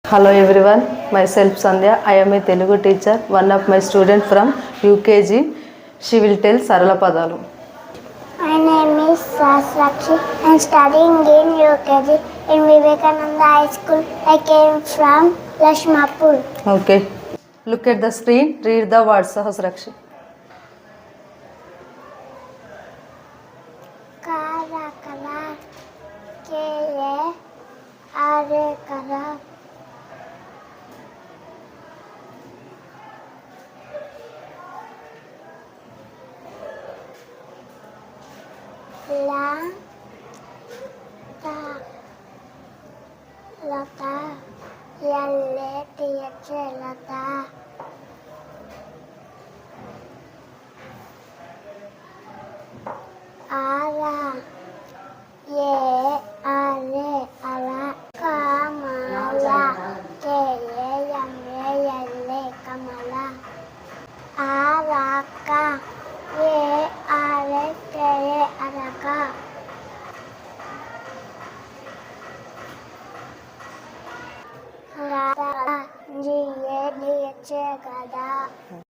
Hello everyone, myself Sandhya. I am a Telugu teacher. One of my student from UKG. She will tell Sarala Padalu. My name is Sasrakshi. I am studying in UKG in Vivekananda High School. I came from Lashmapur. Okay. Look at the screen. Read the words, Sahasrakshi. Kara kara, kere, are kara. La, ta, lata, yalle, tiyache, lata. Ara, ye, are, ara. Kamala, kere, yamre, yalle, kamala. Araka, ye, are, kere, araka. Gada, jiye, diye, gada.